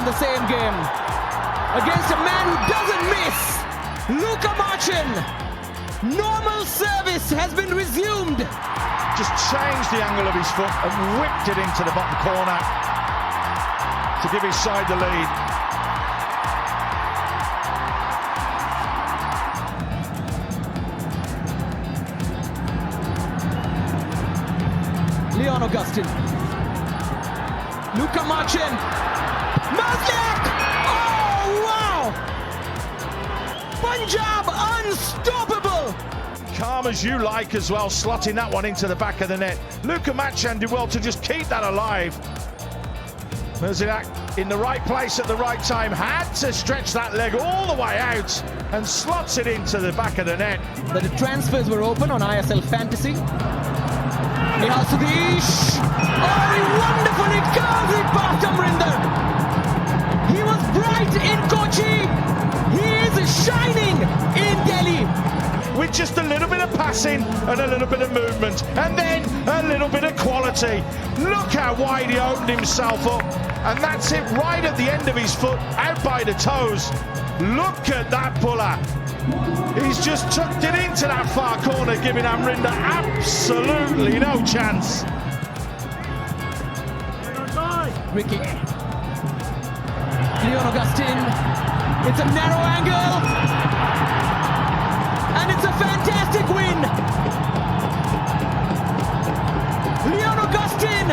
the same game. Against a man who doesn't miss. Luka Majcen. Normal service has been resumed. Just changed the angle of his foot and whipped it into the bottom corner to give his side the lead. Leon Augustine. Luka Majcen. Mrzljak! Oh, wow! Punjab unstoppable! Calm as you like as well, slotting that one into the back of the net. Luka Majcen did well to just keep that alive. Mrzljak in the right place at the right time, had to stretch that leg all the way out and slots it into the back of the net. But the transfers were open on ISL Fantasy. Nihal Sudheesh. Oh, he wonderfully curls it past Amrinder. He was bright in Kochi. He is shining in Delhi. With just a little bit of passing and a little bit of movement, and then a little bit of quality. Look how wide he opened himself up, and that's it right at the end of his foot, out by the toes. Look at that puller. He's just tucked it into that far corner, giving Amrinder absolutely no chance. Ricky. Leon Augustine. It's a narrow angle. And it's a fantastic win. Leon Augustine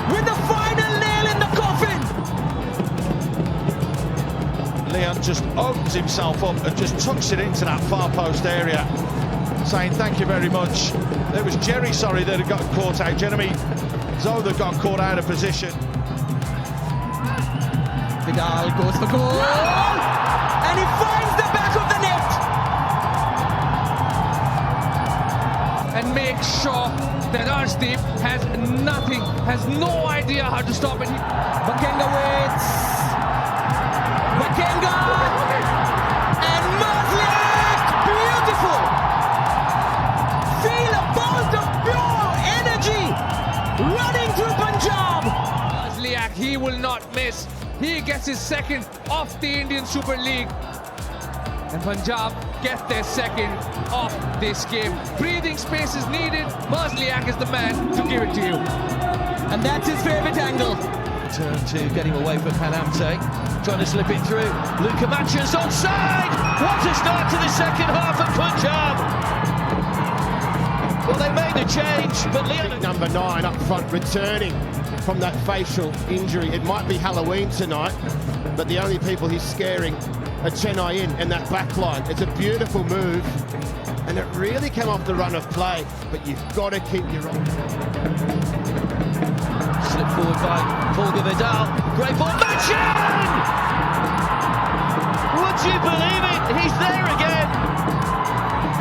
with the final nail in the coffin. Leon just opens himself up and just tucks it into that far post area, saying thank you very much. It was Jerry, sorry, that had got caught out. Jeremy Zoe that got caught out of position. Vidal goes for goal. And he finds the back of the net. And make sure that Arshdeep has nothing, has no idea how to stop it. Bakenga waits. Bakenga! And Mrzljak! Beautiful! Feel a bolt of pure energy running through Punjab. Mrzljak, he will not miss. He gets his second off the Indian Super League. And Punjab get their second off this game. Breathing space is needed. Mrzljak is the man to give it to you. And that's his favourite angle. Turn to getting away from Khaiminthang, trying to slip it through. Luka Majcen's onside. What a start to the second half of Punjab. Well, they made the change, but Leon... Number 9 up front, returning from that facial injury. It might be Halloween tonight, but the only people he's scaring are Chennai in that back line. It's a beautiful move, and it really came off the run of play, but you've got to keep your own. Slip forward by Pulga Vidal. Great ball. Majcen! Would you believe it? He's there again.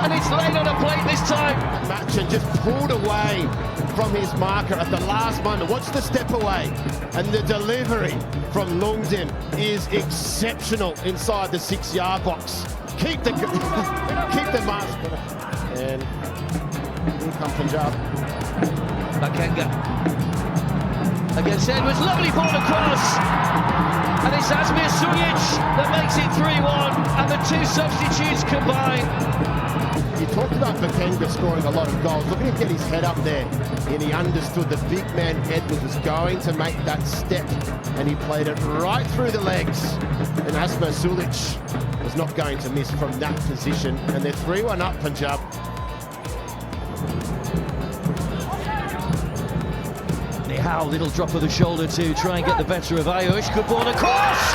And it's laid on a plate this time. Majcen just pulled away from his marker at the last moment. Watch the step away. And the delivery from Lhungdim is exceptional inside the 6-yard box. Keep the mask. And here comes Punjab. Bakenga against Edwards, lovely ball across, and it's Asmir Suljic that makes it 3-1, and the two substitutes combine. You talked about Bakenga scoring a lot of goals. Look at him get his head up there, and he understood the big man Edwards was going to make that step, and he played it right through the legs, and Asmir Suljic was not going to miss from that position, and they're 3-1 up, Punjab. Nihal, little drop of the shoulder to try and get the better of Ayush. Good ball across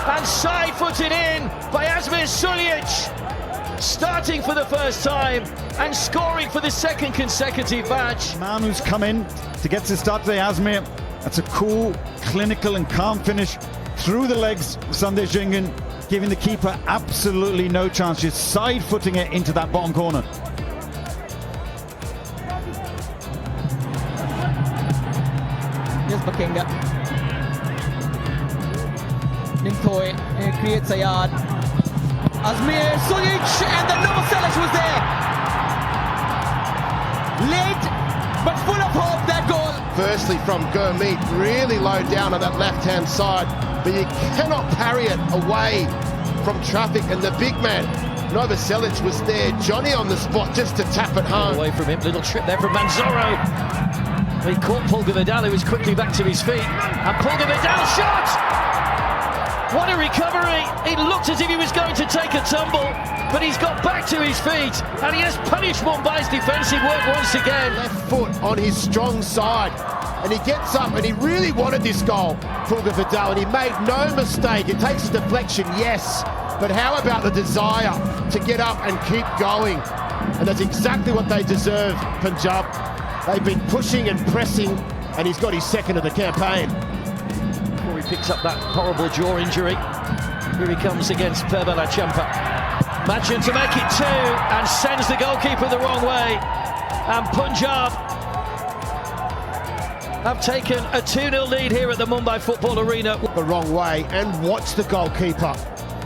and side-footed in by Asmir Suljic, starting for the first time and scoring for the second consecutive match. Man who's come in to get to start today, Asmir. That's a cool, clinical and calm finish through the legs of Sandesh Jingan, giving the keeper absolutely no chance, just side-footing it into that bottom corner. Here's Bakenga. Nimthoi creates a yard. Asmir Suljic, and the Novoselec was there. Late, but full of hope, that goal. Firstly from Gurmeet, really low down on that left-hand side. but you cannot parry it away from traffic. And the big man, Novoselec, was there. Johnny on the spot just to tap it home. Away from him, little trip there from Manzoro. He caught Pulga Vidal, who was quickly back to his feet. And Pulga Vidal shot! What a recovery! It looked as if he was going to take a tumble, but he's got back to his feet, and he has punished Mumbai's defensive work once again. Left foot on his strong side, and he gets up, and he really wanted this goal, Pulga Vidal, and he made no mistake. It takes a deflection, yes, but how about the desire to get up and keep going? And that's exactly what they deserve, Punjab. They've been pushing and pressing, and he's got his second of the campaign. Before he picks up that horrible jaw injury, here he comes against Perbala Champa. Majcen to make it 2 and sends the goalkeeper the wrong way. And Punjab have taken a 2-0 lead here at the Mumbai Football Arena. The wrong way, and watch the goalkeeper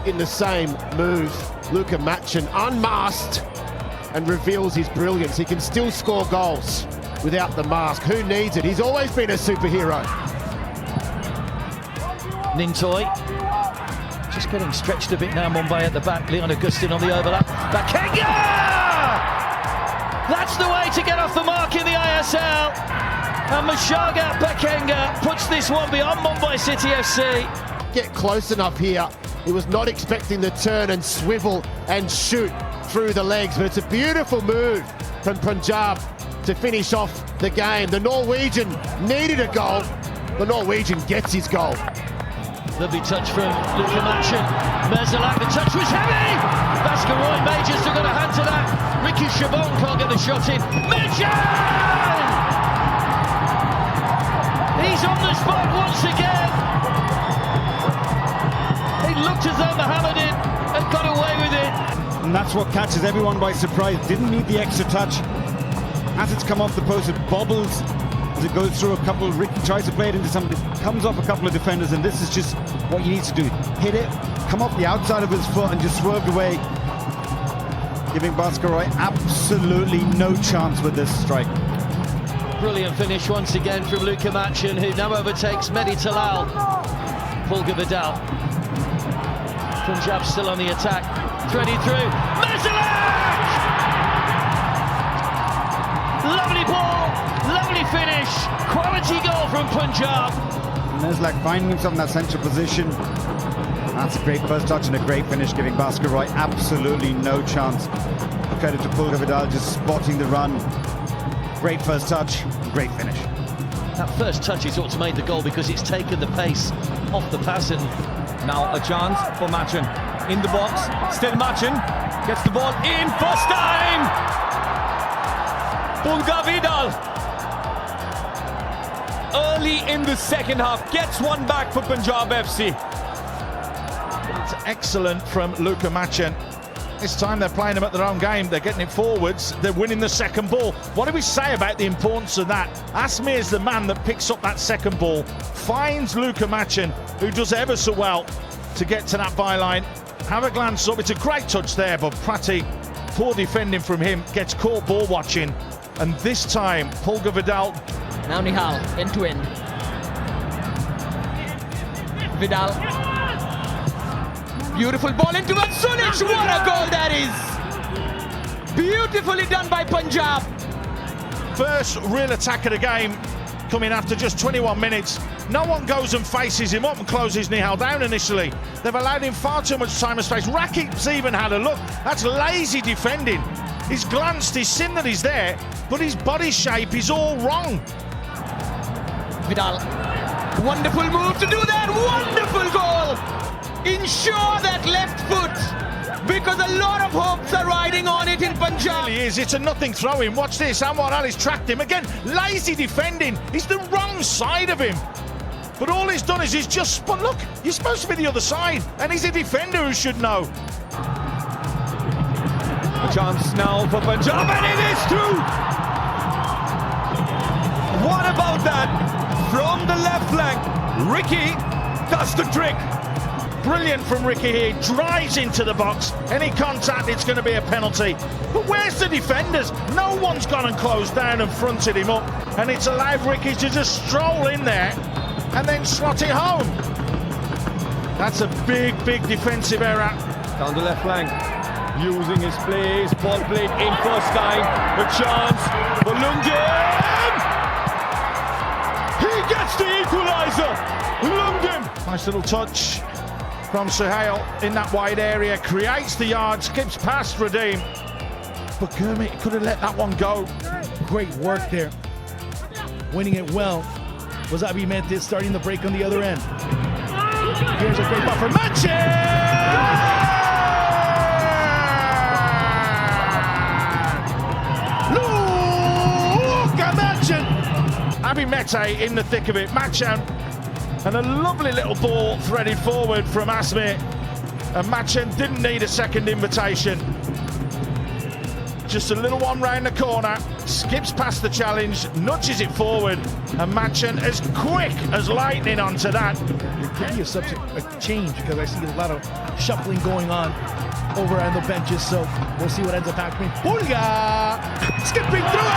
in the same move. Luka Majcen unmasked and reveals his brilliance. He can still score goals without the mask. Who needs it? He's always been a superhero. Nintoy just getting stretched a bit now. Mumbai at the back. Leon Augustine on the overlap. Bakenga! That's the way to get off the mark in the ISL. And Mushaga Bakenga puts this one beyond Mumbai City FC. Get close enough here. He was not expecting the turn and swivel and shoot through the legs, but it's a beautiful move from Punjab to finish off the game. The Norwegian needed a goal. The Norwegian gets his goal. Lovely touch from Luka Majcen. Mrzljak, the touch was heavy! Roy Majors still got a hand to that. Ricky Shabong can't get the shot in. Majcen! He's on the spot once again. He looked as though Mohammedan had got away with it. And that's what catches everyone by surprise. Didn't need the extra touch. As it's come off the post, it bobbles as it goes through a couple. Ricky tries to play it into somebody, comes off a couple of defenders, and this is just what you need to do. Hit it, come off the outside of his foot and just swerved away, giving Bhaskar Roy absolutely no chance with this strike. Brilliant finish once again from Luka Majcen, who now overtakes Mehdi Talal. Pulga Vidal. Punjab still on the attack. Threading through. Mrzljak! Lovely ball, lovely finish. Quality goal from Punjab. Mrzljak finding himself in that central position. That's a great first touch and a great finish, giving Bhaskar Roy absolutely no chance. Credit to Pulga Vidal just spotting the run. Great first touch, great finish. That first touch is what's made the goal, because it's taken the pace off the pass. And now a chance for Majcen in the box. Still Majcen gets the ball in, first time. Pulga Vidal early in the second half gets one back for Punjab FC. It's excellent from Luka Majcen. This time they're playing them at their own game. They're getting it forwards. They're winning the second ball. What do we say about the importance of that? Asmir's the man that picks up that second ball, finds Luka Majcen, who does ever so well to get to that byline. Have a glance up. It's a great touch there, but Prati, poor defending from him, gets caught ball watching. And this time, Pulga Vidal. Now Nihal, end to end. Vidal. Beautiful ball into Suljic. What a goal that is! Beautifully done by Punjab. First real attack of the game coming after just 21 minutes. No one goes and faces him up and closes Nihal down initially. They've allowed him far too much time and space. Rakip's even had a look. That's lazy defending. He's glanced, he's seen that he's there, but his body shape is all wrong. Vidal, wonderful move to do that. Wonderful goal. Ensure that left foot, because a lot of hopes are riding on it in Punjab. It really is. It's a nothing throw-in. Watch this. Anwar Ali's tracked him. Again, lazy defending. He's the wrong side of him. But all he's done is he's just spun. Look, you're supposed to be the other side, and he's a defender who should know. A chance now for Punjab, and it is through. What about that? From the left flank, Ricky does the trick. Brilliant from Ricky here. Drives into the box. Any contact, it's going to be a penalty. But where's the defenders? No one's gone and closed down and fronted him up. And it's allowed Ricky to just stroll in there and then slot it home. That's a big defensive error. Down the left flank, using his place, ball played in first time, a chance for Lhungdim! He gets the equaliser! Lhungdim! Nice little touch from Suhail in that wide area, creates the yard, skips past Redeem. But Kermit could have let that one go. Great work there. Winning it well was Abimente starting the break on the other end. Here's a great ball for Majcen! Luka Majcen! Abimente in the thick of it. Majcen, and a lovely little ball threaded forward from Asmir. And Majcen didn't need a second invitation. Just a little one round the corner, skips past the challenge, nudges it forward, and Majcen as quick as lightning onto that. It could be a change because I see a lot of shuffling going on over on the benches, so we'll see what ends up happening. Pulga! Skipping through it!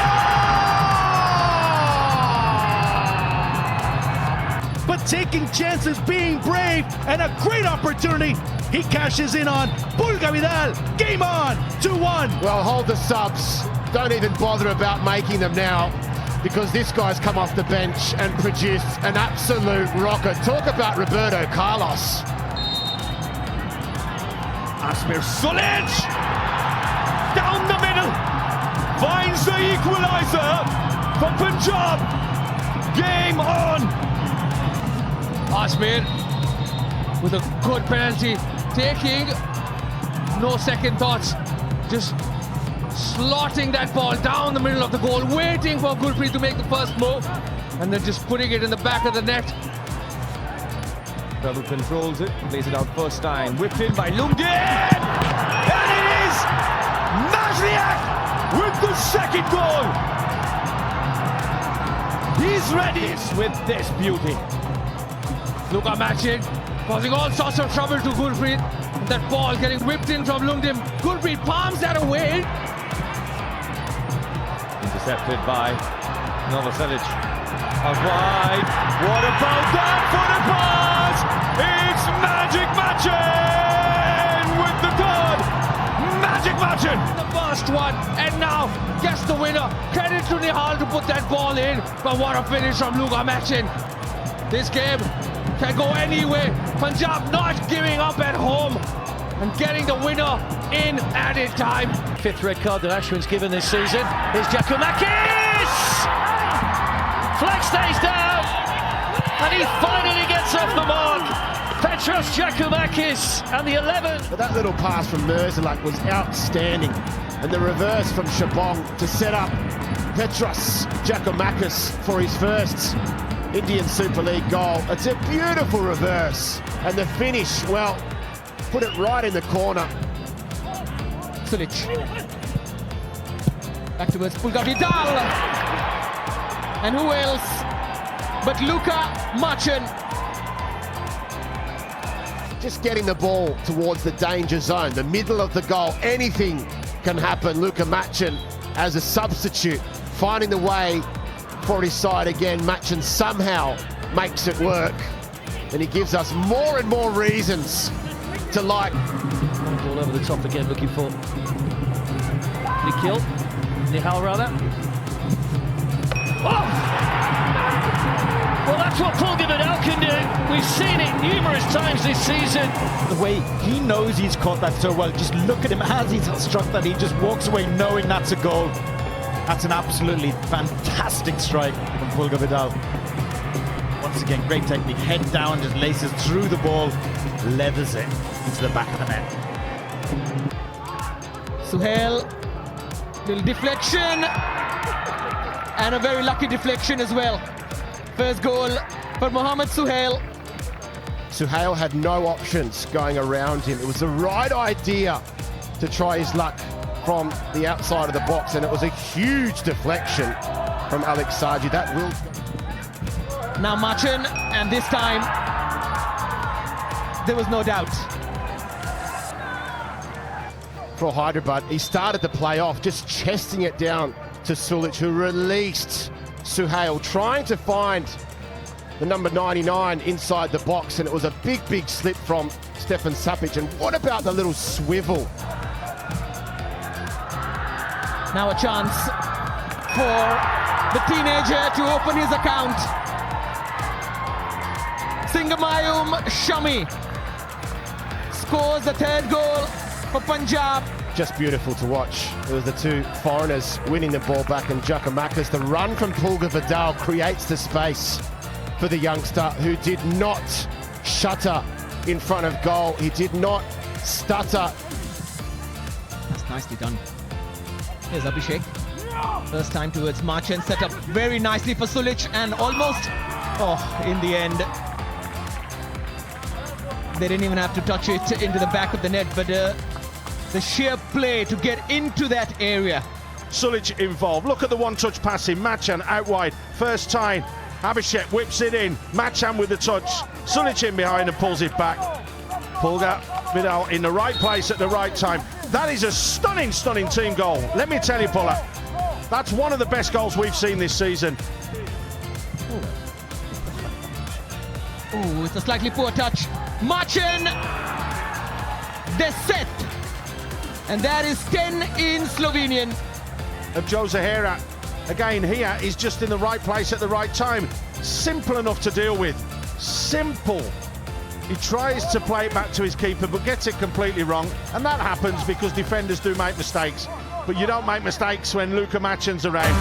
But taking chances, being brave, and a great opportunity. He cashes in on Pulga Vidal. Game on, 2-1. Well, hold the subs. Don't even bother about making them now, because this guy's come off the bench and produced an absolute rocket. Talk about Roberto Carlos. Asmir Suljic! Down the middle! Finds the equaliser for Punjab! Game on! Asmir with a good penalty, taking no second thoughts, just slotting that ball down the middle of the goal, waiting for Gurpreet to make the first move, and then just putting it in the back of the net. Double controls it, plays it out first time, whipped in by Lhungdim! And it is Mrzljak with the second goal! He's ready with this beauty. Luka Majcen causing all sorts of trouble to Gurpreet. And that ball getting whipped in from Lhungdim. Gurpreet palms that away. Intercepted by Novoselec. Out wide. What about that for the pass? It's Magic Majcen with the card. Magic Majcen. The first one, and now gets the winner. Credit to Nihal to put that ball in. But what a finish from Luka Majcen. This game can go anyway. Punjab not giving up at home and getting the winner in added time. Fifth red card that Ashwin's given this season. Here's Giakoumakis! Flag stays down, and he finally gets off the mark. Petros Giakoumakis and the 11. But that little pass from Mrzljak was outstanding. And the reverse from Shabong to set up Petros Giakoumakis for his first Indian Super League goal. It's a beautiful reverse. And the finish, well, put it right in the corner. Sudheesh. Back towards Pulga Vidal. And who else but Luka Majcen. Just getting the ball towards the danger zone, the middle of the goal. Anything can happen. Luka Majcen as a substitute, finding the way for his side again. Majcen somehow makes it work, and he gives us more and more reasons to like. Ball over the top again, looking for Nihal rather. Oh! Well, that's what Pulga Vidal can do. We've seen it numerous times this season. The way he knows he's caught that so well, just look at him as he's struck that, he just walks away knowing that's a goal. That's an absolutely fantastic strike from Pulga Vidal. Once again, great technique, head down, just laces through the ball, leathers it into the back of the net. Suhail, little deflection, and a very lucky deflection as well. First goal for Mohamed Suhail. Suhail had no options going around him. It was the right idea to try his luck from the outside of the box, and it was a huge deflection from Alex Saji. That will... Now Majcen, and this time there was no doubt. For Hyderabad, he started the play off, just chesting it down to Suljic, who released Suhail, trying to find the number 99 inside the box, and it was a big slip from Stefan Sapic. And what about the little swivel? Now a chance for the teenager to open his account. Singamayum Shami scores the third goal for Punjab. Just beautiful to watch. It was the two foreigners winning the ball back, and Giakoumakis, the run from Pulga Vidal creates the space for the youngster, who did not shutter in front of goal. He did not stutter. That's nicely done. Here's Abhishek. First time towards Majcen, set up very nicely for Suljic, and almost, in the end, they didn't even have to touch it into the back of the net, but the sheer play to get into that area. Suljic involved. Look at the one-touch passing. Majcen out wide. First time. Abhishek whips it in. Majcen with the touch. Suljic in behind and pulls it back. Pulga Vidal in the right place at the right time. That is a stunning team goal. Let me tell you, Pulla, that's one of the best goals we've seen this season. Oh, it's a slightly poor touch. Majcen, they're set. And that is 10 in Slovenian. Of Joe Zahera. Again, here is just in the right place at the right time. Simple enough to deal with. Simple. He tries to play it back to his keeper, but gets it completely wrong. And that happens because defenders do make mistakes. But you don't make mistakes when Luka Majcen's around.